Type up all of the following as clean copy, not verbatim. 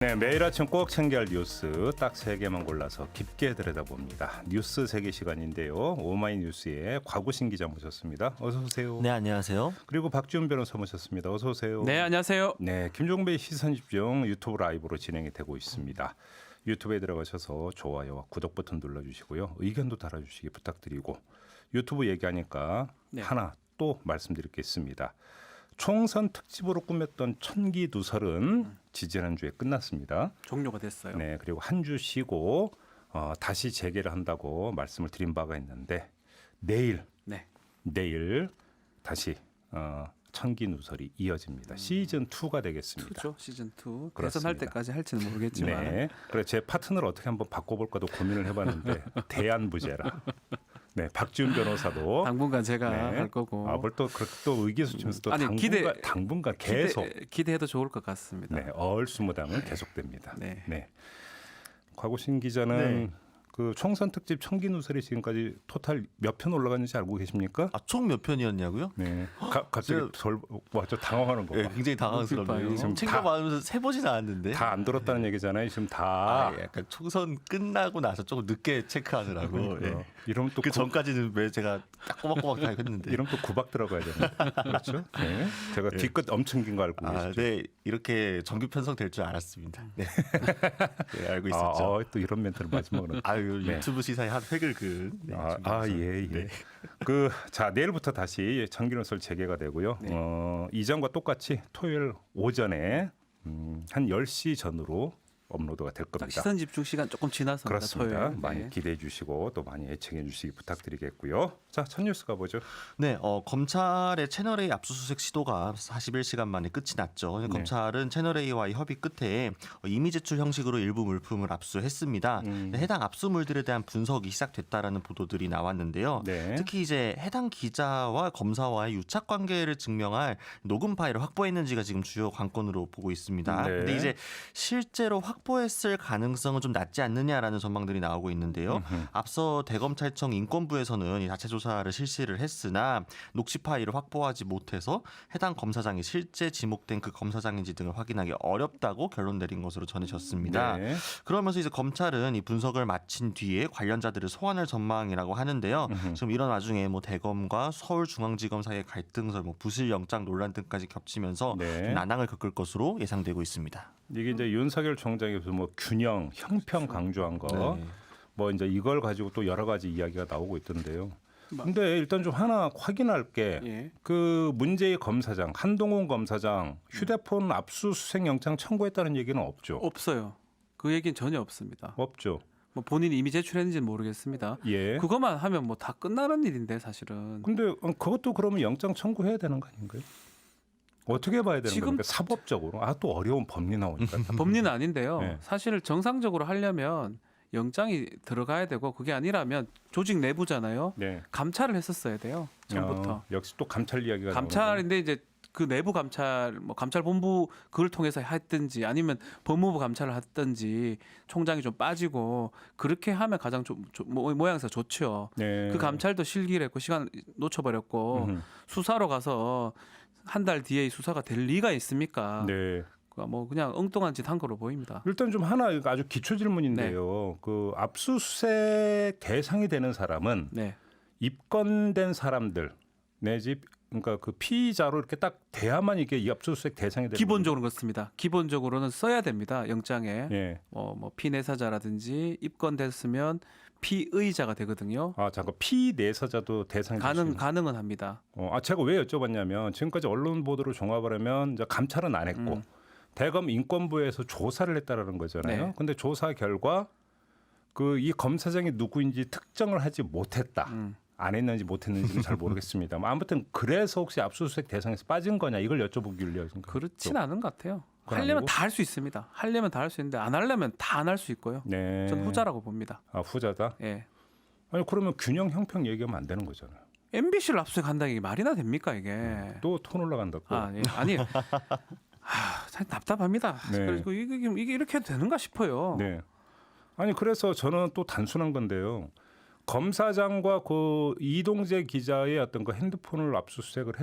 네, 매일 아침 꼭 챙겨야 할 뉴스 딱 3개만 골라서 깊게 들여다봅니다. 뉴스 세계 시간인데요. 오마이뉴스의 곽우신 기자 모셨습니다. 어서 오세요. 네, 안녕하세요. 그리고 박지훈 변호사 모셨습니다. 어서 오세요. 네, 안녕하세요. 네, 김종배의 시선집중 유튜브 라이브로 진행이 되고 있습니다. 유튜브에 들어가셔서 좋아요와 구독 버튼 눌러주시고요. 의견도 달아주시기 부탁드리고 유튜브 얘기하니까 네. 하나 또 말씀드릴 게 있습니다. 총선 특집으로 꾸몄던 천기 누설은 지지난주에 끝났습니다. 종료가 됐어요. 네, 그리고 한 주 쉬고 다시 재개를 한다고 말씀을 드린 바가 있는데 내일 다시 천기 누설이 이어집니다. 시즌 2가 되겠습니다. 2죠, 시즌 2. 그렇습니다. 대선할 때까지 할지는 모르겠지만. 네, 그래 제 파트너를 어떻게 한번 바꿔볼까도 고민을 해봤는데 대안부재라. 네, 박지훈 변호사도 당분간 제가 네. 할 거고. 또 의기소침해서 또 아니, 당분간 계속 기대해도 좋을 것 같습니다. 네, 얼수무당은 계속됩니다. 네. 네. 곽우신 기자는 네. 그 총선 특집 천기 누설이 지금까지 토탈 몇 편 올라갔는지 알고 계십니까? 총 몇 편이었냐고요? 네. 갑자기 저 당황하는 거 봐. 네, 굉장히 당황스럽네요. 지금 챙겨봐면서 세보진 않았는데. 다 안 들었다는 얘기잖아요. 지금 다. 약간 총선 끝나고 나서 조금 늦게 체크하느라고. 예. 이러면 또 그 전까지는 왜 제가 딱 꼬박꼬박 다 했는데. 이러면 또 구박 들어가야 됩니다. 그렇죠? 네. 제가 뒤끝 엄청 긴 거 알고 계시죠? 네, 이렇게 정규 편성될 줄 알았습니다. 네, 네 알고 있었죠. 또 이런 멘트를 마지막으로. 아유, 네. 유튜브 시사에 한 획을 그은. 네, 예. 네. 자, 내일부터 다시 천기 누설 재개가 되고요. 네. 이전과 똑같이 토요일 오전에 한 10시 전으로 업로드가 될 겁니다. 시선 집중 시간 조금 지나서 그렇습니다. 토요일. 많이 네. 기대해 주시고 또 많이 애청해 주시기 부탁드리겠고요. 자, 첫 뉴스 가보죠. 네, 검찰의 채널A 압수수색 시도가 41시간 만에 끝이 났죠. 검찰은 채널A와의 협의 끝에 이미 제출 형식으로 일부 물품을 압수했습니다. 해당 압수물들에 대한 분석이 시작됐다라는 보도들이 나왔는데요. 네. 특히 이제 해당 기자와 검사와의 유착 관계를 증명할 녹음 파일을 확보했는지가 지금 주요 관건으로 보고 있습니다. 네. 근데 이제 실제로 확보했을 가능성은 좀 낮지 않느냐라는 전망들이 나오고 있는데요. 앞서 대검찰청 인권부에서는 이 자체 조사를 실시를 했으나 녹취 파일을 확보하지 못해서 해당 검사장이 실제 지목된 그 검사장인지 등을 확인하기 어렵다고 결론 내린 것으로 전해졌습니다. 네. 그러면서 이제 검찰은 이 분석을 마친 뒤에 관련자들을 소환할 전망이라고 하는데요. 지금 이런 와중에 대검과 서울중앙지검 사이의 갈등설, 부실 영장 논란 등까지 겹치면서 네. 좀 난항을 겪을 것으로 예상되고 있습니다. 이게 이제 윤석열 총장이 균형, 형평 강조한 거, 네. 이제 이걸 가지고 또 여러 가지 이야기가 나오고 있던데요. 근데 일단 좀 하나 확인할 게 예. 그 문제의 검사장, 한동훈 검사장 휴대폰 압수수색 영장 청구했다는 얘기는 없죠. 없어요. 그 얘기는 전혀 없습니다. 없죠. 본인이 이미 제출했는지는 모르겠습니다. 예. 그것만 하면 다 끝나는 일인데 사실은. 근데 그것도 그러면 영장 청구해야 되는 거 아닌가요? 어떻게 봐야 되는 지금 겁니까? 사법적으로. 또 어려운 법리 나오니까. 법리는 아닌데요. 네. 사실 정상적으로 하려면 영장이 들어가야 되고 그게 아니라면 조직 내부잖아요. 네. 감찰을 했었어야 돼요. 처음부터. 역시 또 감찰 이야기가 감찰인데 이제 그 내부 감찰, 감찰본부 그걸 통해서 했든지 아니면 법무부 감찰을 했든지 총장이 좀 빠지고 그렇게 하면 가장 모양새가 좋죠. 네. 그 감찰도 실기를 했고 시간 놓쳐버렸고 수사로 가서 한 달 뒤에 이 수사가 될 리가 있습니까? 네. 그냥 엉뚱한 짓 한 거로 보입니다. 일단 좀 하나 아주 기초 질문인데요. 그 압수수색 대상이 되는 사람은 네. 입건된 사람들 내지 그러니까 그 피의자로 이렇게 딱 돼야만 이게 이 압수수색 대상이 되는 기본적으로 그렇습니다. 기본적으로는 써야 됩니다. 영장에. 예. 피내사자라든지 입건됐으면 피의자가 되거든요. 잠깐 피내사자도 대상이 가능은 합니다. 제가 왜 여쭤봤냐면 지금까지 언론 보도를 종합을 하면 이제 감찰은 안 했고 대검 인권부에서 조사를 했다라는 거잖아요. 네. 근데 조사 결과 이 검사장이 누구인지 특정을 하지 못했다. 안 했는지 못했는지는 잘 모르겠습니다. 아무튼 그래서 혹시 압수수색 대상에서 빠진 거냐 이걸 여쭤보길래 그렇진 않은 것 같아요. 그건 하려면 아니고? 다 할 수 있습니다. 하려면 다 할 수 있는데 안 하려면 다 안 할 수 있고요. 네. 전 후자라고 봅니다. 후자다. 예. 아니 그러면 균형 형평 얘기하면 안 되는 거잖아요. MBC를 압수수색한다는 게 말이나 됩니까 이게? 또 톤 올라간다고. 아니. 참 답답합니다. 네. 그리고 이게 이렇게 해도 되는가 싶어요. 네. 아니 그래서 저는 또 단순한 건데요. 검사장과 그 이동재 기자의 어떤 그 핸드폰을 압수를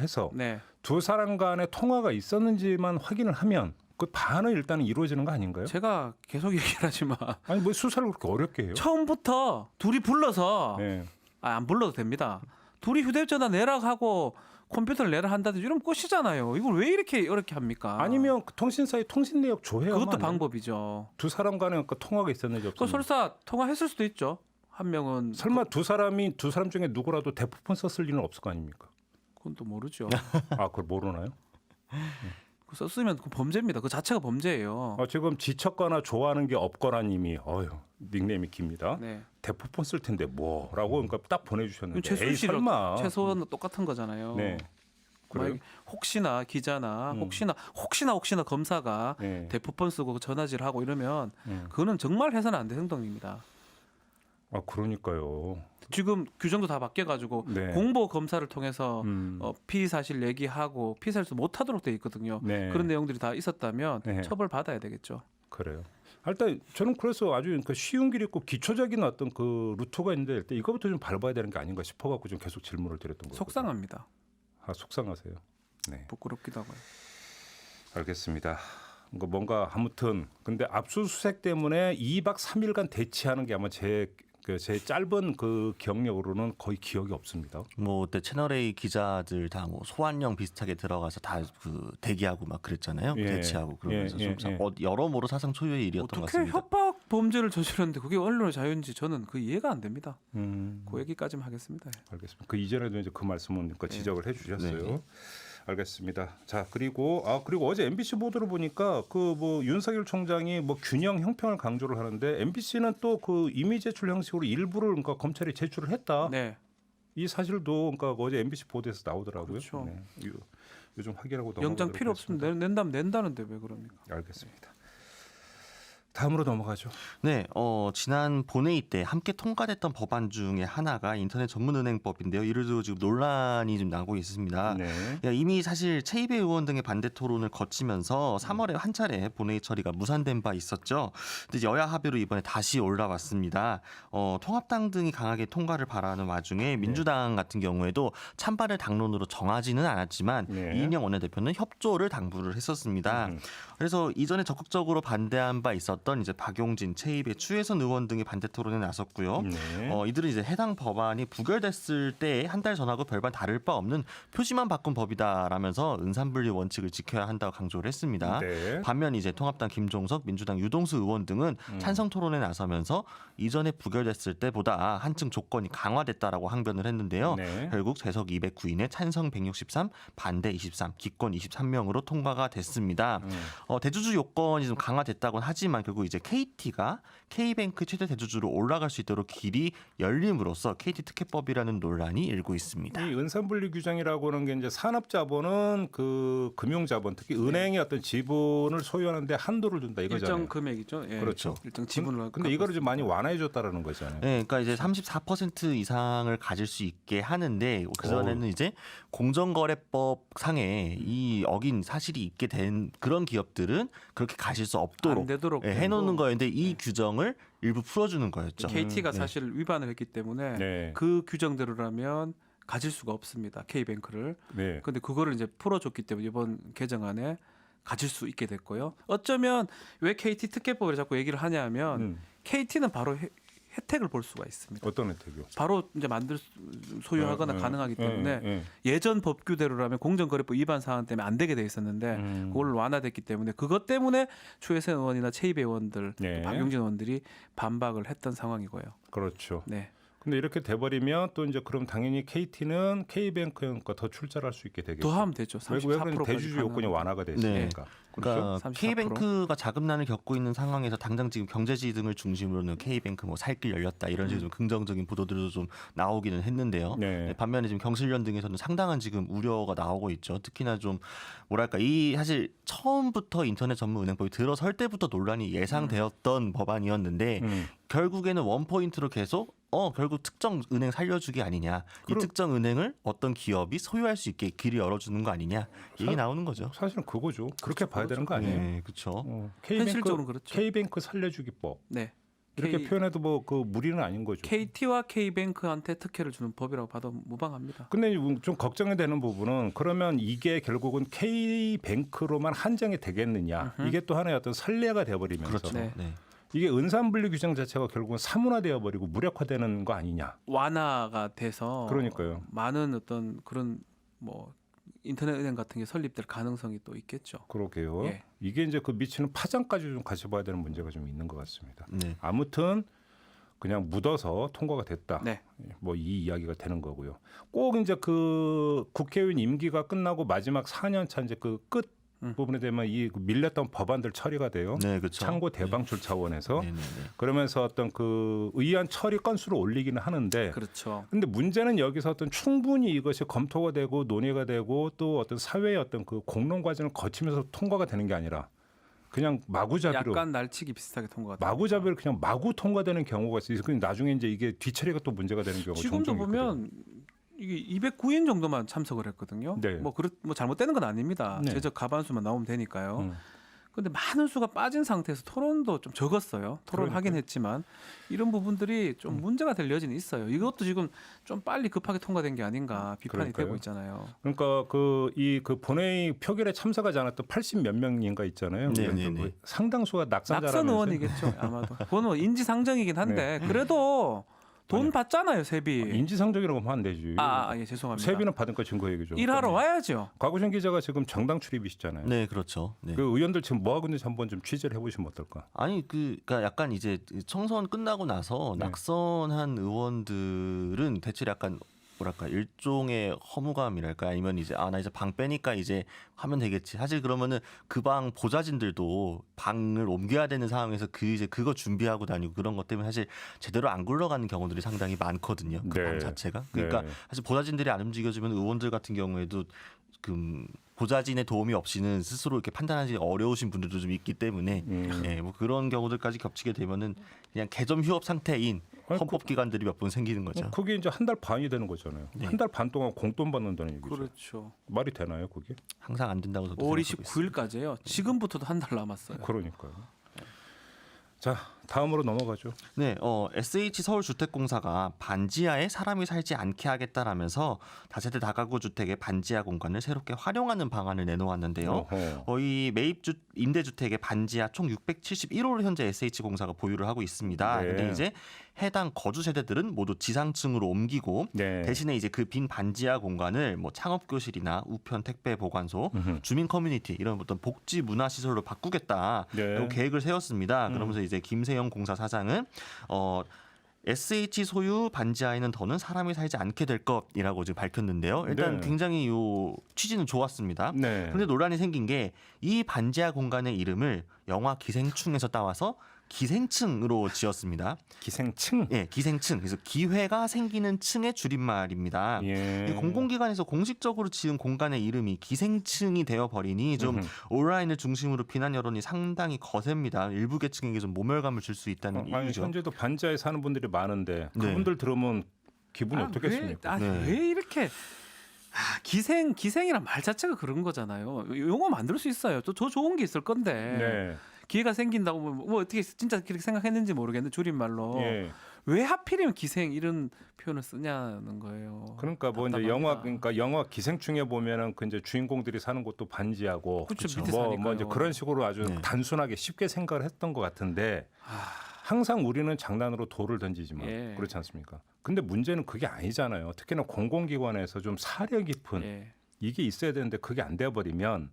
해서 네. 두 사람 간의 통화가 있었는지만 확인을 하면 그 반은 일단은 이루어지는 거 아닌가요? 제가 계속 얘기를 하지만 아니 뭐 수사를 그렇게 어렵게 해요? 처음부터 둘이 불러서 네. 안 불러도 됩니다. 둘이 휴대전화 내라 하고 컴퓨터를 내라 한다든지 이러면 끝이잖아요. 이걸 왜 이렇게 어렵게 합니까? 아니면 그 통신사의 통신 내역 조회하면 그것도 안 돼요? 방법이죠. 두 사람 간에 그 통화가 있었는지 그 없었는지. 설사 통화했을 수도 있죠. 한 명은 설마 두 사람 중에 누구라도 대포폰 썼을 리는 없을 거 아닙니까? 그건 또 모르죠. 아, 그걸 모르나요? 그 썼으면 그 범죄입니다. 그 자체가 범죄예요. 지금 지쳤거나 좋아하는 게 없거나님이 닉네임이 깁니다. 네. 대포폰 쓸 텐데 뭐라고 그러니까 딱 보내주셨는데 최순 에이 씨랑 설마. 최소한 똑같은 거잖아요. 네. 그래요? 만약에 혹시나 기자나 혹시나 검사가 네. 대포폰 쓰고 전화질하고 이러면 음. 그거는 정말 해서는 안 될 행동입니다. 아 그러니까요. 지금 규정도 다 바뀌어가지고 네. 공보 검사를 통해서 음. 피의 사실 얘기하고 피의 사실 못하도록 돼 있거든요. 네. 그런 내용들이 다 있었다면 네. 처벌 받아야 되겠죠. 그래요. 일단 저는 그래서 아주 그 쉬운 길이 있고 기초적인 어떤 그 루트가 있는데 일단 이거부터 좀 밟아야 되는 게 아닌가 싶어갖고 좀 계속 질문을 드렸던 거예요. 속상합니다. 아 속상하세요. 네. 부끄럽기도 하고요. 알겠습니다. 뭔가 아무튼 근데 압수수색 때문에 2박 3일간 대치하는 게 아마 제 짧은 그 경력으로는 거의 기억이 없습니다. 뭐 그때 채널 A 기자들 다 뭐 소환령 비슷하게 들어가서 다 그 대기하고 막 그랬잖아요. 예. 대치하고 그러면서 예, 좀 예. 여러모로 사상 초유의 일이었던 것 어떻게 같습니다. 협박 범죄를 저질렀는데 그게 언론의 자유인지 저는 그 이해가 안 됩니다. 그 그 얘기까지만 하겠습니다. 알겠습니다. 그 이전에도 이제 그 말씀은 그 지적을 해주셨어요. 네. 알겠습니다. 자 그리고 어제 MBC 보도를 보니까 그 뭐 윤석열 총장이 뭐 균형 형평을 강조를 하는데 MBC는 또 그 이미 제출 형식으로 일부를 그러니까 검찰이 제출을 했다. 네. 이 사실도 그러니까 어제 MBC 보도에서 나오더라고요. 그렇죠. 네. 요즘 확인하고 영장 넘어가도록 필요 없으면 낸다면 낸다는데 왜 그럽니까? 알겠습니다. 다음으로 넘어가죠. 네, 지난 본회의 때 함께 통과됐던 법안 중에 하나가 인터넷 전문은행법인데요. 이를 두고 지금 논란이 좀 나고 있습니다. 네. 이미 사실 최이배 의원 등의 반대 토론을 거치면서 3월에 한 차례 본회의 처리가 무산된 바 있었죠. 근데 이제 여야 합의로 이번에 다시 올라왔습니다. 통합당 등이 강하게 통과를 바라는 와중에 민주당 같은 경우에도 찬반을 당론으로 정하지는 않았지만 네. 이인영 원내대표는 협조를 당부를 했었습니다. 그래서 이전에 적극적으로 반대한 바 있었던 이제 박용진, 최이배, 추혜선 의원 등이 반대 토론에 나섰고요. 네. 이들은 이제 해당 법안이 부결됐을 때 한 달 전하고 별반 다를 바 없는 표지만 바꾼 법이다라면서 은산분리 원칙을 지켜야 한다고 강조를 했습니다. 네. 반면 이제 통합당 김종석, 민주당 유동수 의원 등은 찬성 토론에 나서면서 이전에 부결됐을 때보다 한층 조건이 강화됐다라고 항변을 했는데요. 네. 결국 재석 209인에 찬성 163, 반대 23, 기권 23명으로 통과가 됐습니다. 대주주 요건이 좀 강화됐다고는 하지만 결국 이제 KT가 K뱅크 최대 대주주로 올라갈 수 있도록 길이 열림으로써 KT 특혜법이라는 논란이 일고 있습니다. 이 은산분리 규정이라고 하는 게 이제 산업자본은 그 금융자본 특히 은행의 어떤 지분을 소유하는데 한도를 둔다 이거잖아요. 일정 금액이죠. 예. 그렇죠. 일정 지분을. 근데 이거를 좀 많이 완화해 줬다라는 거잖아요. 네, 그러니까 이제 34% 이상을 가질 수 있게 하는데 그 전에는 이제 공정거래법 상에 이 어긴 사실이 있게 된 그런 기업들은 그렇게 가질 수 없도록 안 되도록 해놓는 거였는데 이 규정을 일부 풀어주는 거였죠. KT가 사실 위반을 했기 때문에 네. 그 규정대로라면 가질 수가 없습니다. K뱅크를. 네. 근데 그거를 이제 풀어줬기 때문에 이번 개정안에 가질 수 있게 됐고요. 어쩌면 왜 KT 특혜법을 자꾸 얘기를 하냐면 KT는 바로 혜택을 볼 수가 있습니다. 어떤 혜택이요? 바로 이제 소유하거나 가능하기 때문에 예전 법규대로라면 공정거래법 위반 사안 때문에 안 되게 돼 있었는데 그걸 완화됐기 때문에 그것 때문에 추혜선 의원이나 최이배 의원들, 네. 또 박용진 의원들이 반박을 했던 상황이고요. 그렇죠. 네. 근데 이렇게 돼버리면 또 이제 그럼 당연히 KT는 K뱅크가 더 출자할 수 있게 되겠죠. 더 하면 되죠. 왜 34%까지 그러면 대주주 요건이 완화가 됐으니까. 그러니까 34%. K뱅크가 자금난을 겪고 있는 상황에서 당장 지금 경제지 등을 중심으로는 K뱅크 뭐 살 길 열렸다 이런 식으로 좀 긍정적인 보도들도 좀 나오기는 했는데요. 네. 반면에 지금 경실련 등에서는 상당한 지금 우려가 나오고 있죠. 특히나 좀 뭐랄까 이 사실 처음부터 인터넷 전문 은행법이 들어설 때부터 논란이 예상되었던 법안이었는데 결국에는 원포인트로 계속 결국 특정 은행 살려주기 아니냐. 이 특정 은행을 어떤 기업이 소유할 수 있게 길을 열어주는 거 아니냐. 얘기 나오는 거죠. 사실은 그거죠. 그렇게 봐야 되는 거 아니에요? 네, 그렇죠. 현실적으로는 그렇죠. K뱅크 살려주기법. 네. 이렇게 표현해도 뭐 그 무리는 아닌 거죠. KT와 K뱅크한테 특혜를 주는 법이라고 봐도 무방합니다. 근데 좀 걱정이 되는 부분은 그러면 이게 결국은 K뱅크로만 한정이 되겠느냐. 이게 또 하나의 어떤 선례가 되어버리면서 그렇죠. 네. 네. 이게 은산분리 규정 자체가 결국은 사문화되어 버리고 무력화되는 거 아니냐. 완화가 돼서 그러니까요. 많은 어떤 그런 뭐 인터넷 은행 같은 게 설립될 가능성이 또 있겠죠. 그러게요. 예. 이게 이제 그 미치는 파장까지 좀 같이 봐야 되는 문제가 좀 있는 것 같습니다. 네. 아무튼 그냥 묻어서 통과가 됐다. 네. 뭐 이 이야기가 되는 거고요. 꼭 이제 그 국회의원 임기가 끝나고 마지막 4년 차 이제 그 끝 부분에 되면 이 밀렸던 법안들 처리가 돼요. 네, 그렇죠. 창고 대방출 차원에서 네, 네, 네. 그러면서 어떤 그 의안 처리 건수를 올리기는 하는데 그렇죠. 근데 문제는 여기서 어떤 충분히 이것이 검토가 되고 논의가 되고 또 어떤 사회의 어떤 그 공론 과정을 거치면서 통과가 되는 게 아니라 그냥 마구잡이로 약간 날치기 비슷하게 통과가 마구잡이로 그냥 마구 통과되는 경우가 있어요. 그럼 나중에 이제 이게 뒤처리가 또 문제가 되는 경우가 지금도 종종 있거든요. 보면 이게 209인 정도만 참석을 했거든요. 네. 뭐 잘못되는 건 아닙니다. 네. 제적 가반수만 나오면 되니까요. 근데 많은 수가 빠진 상태에서 토론도 좀 적었어요. 토론하긴 그러니까요. 했지만 이런 부분들이 좀 문제가 될 여지는 있어요. 이것도 지금 좀 빨리 급하게 통과된 게 아닌가 비판이 그러니까요. 되고 있잖아요. 그러니까 그 본회의 표결에 참석하지 않았던 80 몇 명인가 있잖아요. 네, 그러니까 네, 네. 그 상당수가 낙선 낙선자라면서요. 의원이겠죠 아마도. 그건 뭐 인지상정이긴 한데 그래도 돈 아니요. 받잖아요 세비. 인지상정이라고 하면 안 되지. 예 죄송합니다. 세비는 받은 거 증거 얘기죠. 일하러 와야죠. 곽우신 기자가 지금 정당 출입이시잖아요. 네, 그렇죠. 네. 그 의원들 지금 뭐 하고 있는지 한번 좀 취재를 해보시면 어떨까? 아니 그러니까 약간 이제 총선 끝나고 나서 네. 낙선한 의원들은 대체 약간 뭐랄까 일종의 허무감이랄까 아니면 이제 나 이제 방 빼니까 이제 하면 되겠지. 사실 그러면은 그 방 보좌진들도 방을 옮겨야 되는 상황에서 이제 그거 준비하고 다니고 그런 것 때문에 사실 제대로 안 굴러가는 경우들이 상당히 많거든요. 그 방 네. 자체가. 그러니까 네. 사실 보좌진들이 안 움직여지면 의원들 같은 경우에도 그 보좌진의 도움이 없이는 스스로 이렇게 판단하기 어려우신 분들도 좀 있기 때문에 예, 뭐 그런 경우들까지 겹치게 되면은 그냥 개점 휴업 상태인 아니, 헌법기관들이 몇 번 생기는 거죠. 그게 이제 한 달 반이 되는 거잖아요. 네. 한 달 반 동안 공돈 받는다는 얘기죠. 그렇죠. 말이 되나요, 그게? 항상 안 된다고 저도 5월 생각하고 있습니다. 29일까지예요. 지금부터도 한 달 남았어요. 그러니까요. 자, 다음으로 넘어가죠. 네, SH 서울주택공사가 반지하에 사람이 살지 않게 하겠다라면서 다세대 다가구 주택의 반지하 공간을 새롭게 활용하는 방안을 내놓았는데요. 어허. 이 매입 임대주택의 반지하 총 671호를 현재 SH공사가 보유를 하고 있습니다. 네. 근데 이제 해당 거주 세대들은 모두 지상층으로 옮기고 네. 대신에 이제 그 빈 반지하 공간을 뭐 창업교실이나 우편 택배 보관소, 주민 커뮤니티 이런 어떤 복지 문화 시설로 바꾸겠다. 네. 이 계획을 세웠습니다. 그러면서 이제 김세영 공사 사장은 SH 소유 반지하에는 더는 사람이 살지 않게 될 것이라고 지금 밝혔는데요. 일단 네. 굉장히 요 취지는 좋았습니다. 네. 그런데 논란이 생긴 게 이 반지하 공간의 이름을 영화 기생충에서 따와서 기생층으로 지었습니다. 기생층. 예, 기생층. 그래서 기회가 생기는 층의 줄임말입니다. 예. 이 공공기관에서 공식적으로 지은 공간의 이름이 기생층이 되어 버리니 좀 온라인을 중심으로 비난 여론이 상당히 거셉니다. 일부 계층에게 좀 모멸감을 줄 수 있다는 아니, 이유죠. 현재도 반지하에 사는 분들이 많은데 네. 그분들 들으면 기분이 어떻겠습니까? 네. 왜 이렇게 기생이란 말 자체가 그런 거잖아요. 용어 만들 수 있어요. 또 더 좋은 게 있을 건데 네. 기회가 생긴다고 뭐 어떻게 진짜 그렇게 생각했는지 모르겠는데 줄임말로 예. 왜 하필이면 기생 이런 표현을 쓰냐는 거예요. 그러니까 뭐 이제 영화 기생충에 보면은 그 이제 주인공들이 사는 곳도 반지하고 그렇죠. 밑에 뭐 사니까요. 이제 그런 식으로 아주 네. 단순하게 쉽게 생각을 했던 것 같은데 항상 우리는 장난으로 돌을 던지지만 예. 그렇지 않습니까? 근데 문제는 그게 아니잖아요. 특히나 공공기관에서 좀 사려 깊은 예. 이게 있어야 되는데 그게 안 돼 버리면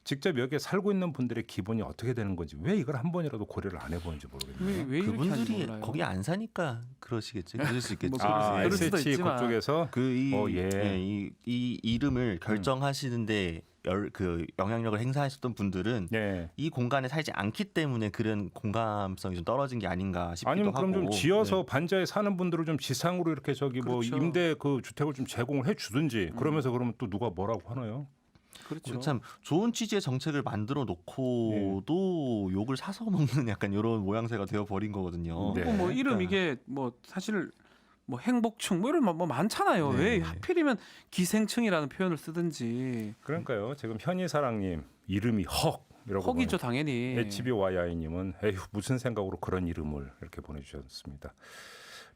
직접 여기에 살고 있는 분들의 기분이 어떻게 되는 건지 왜 이걸 한 번이라도 고려를 안 해보는지 모르겠네요. 왜 이렇게 하는지 그분들이 몰라요. 거기 안 사니까 그러시겠지. 그럴 수 있겠죠. 뭐 그럴 수도 SH 있지만. 그쪽에서 이 이름을 결정하시는데 그 영향력을 행사하셨던 분들은 네. 이 공간에 살지 않기 때문에 그런 공감성이 좀 떨어진 게 아닌가 싶기도 아니면 그럼 하고. 좀 지어서 반지하에 사는 분들을 좀 지상으로 이렇게 저기 뭐 그렇죠. 임대 그 주택을 좀 제공을 해주든지 그러면서 그러면 또 누가 뭐라고 하나요? 그렇죠. 참 좋은 취지의 정책을 만들어 놓고도 욕을 사서 먹는 약간 이런 모양새가 되어 버린 거거든요. 네. 그리고 뭐 이름 그러니까. 이게 뭐 사실 뭐 행복층 뭐 이런 뭐 많잖아요. 네. 왜 하필이면 기생층이라는 표현을 쓰든지. 그러니까요. 지금 현희사랑님 이름이 헉 이라고 혹이죠 당연히. HBYI님은 에휴 무슨 생각으로 그런 이름을 이렇게 보내주셨습니다.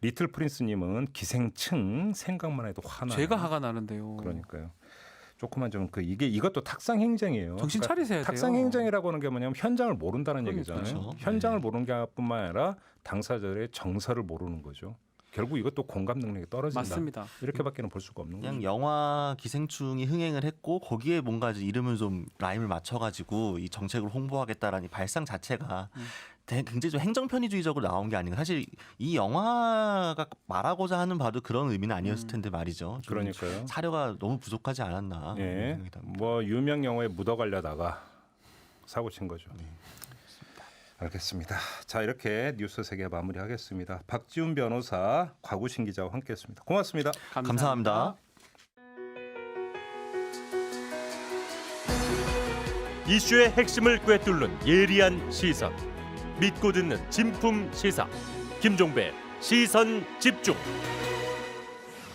리틀 프린스님은 기생충 생각만 해도 화나. 제가 화가 나는데요. 그러니까요. 조금만 좀 그 이것도 탁상 행정이에요. 정신 차리세요. 탁상 돼요. 행정이라고 하는 게 뭐냐면 현장을 모른다는 그러니까요. 얘기잖아요. 그렇죠. 현장을 모르는 게 뿐만 아니라 당사자들의 정서를 모르는 거죠. 결국 이것도 공감 능력이 떨어진다. 맞습니다. 이렇게밖에는 볼 수가 없는 그냥 거죠. 영화 기생충이 흥행을 했고 거기에 뭔가 이제 이름을 좀 라임을 맞춰가지고 이 정책을 홍보하겠다라는 이 발상 자체가 굉장히 좀 행정 편의주의적으로 나온 게 아닌가. 사실 이 영화가 말하고자 하는 바도 그런 의미는 아니었을 텐데 말이죠. 좀 그러니까요. 사료가 너무 부족하지 않았나. 예, 생각이 듭니다. 뭐 유명 영화에 묻어가려다가 사고 친 거죠. 네. 알겠습니다. 자 이렇게 뉴스 세계 마무리하겠습니다. 박지훈 변호사, 곽우신 기자와 함께했습니다. 고맙습니다. 감사합니다. 이슈의 핵심을 꿰뚫는 예리한 시선, 믿고 듣는 진품 시사 김종배 시선 집중.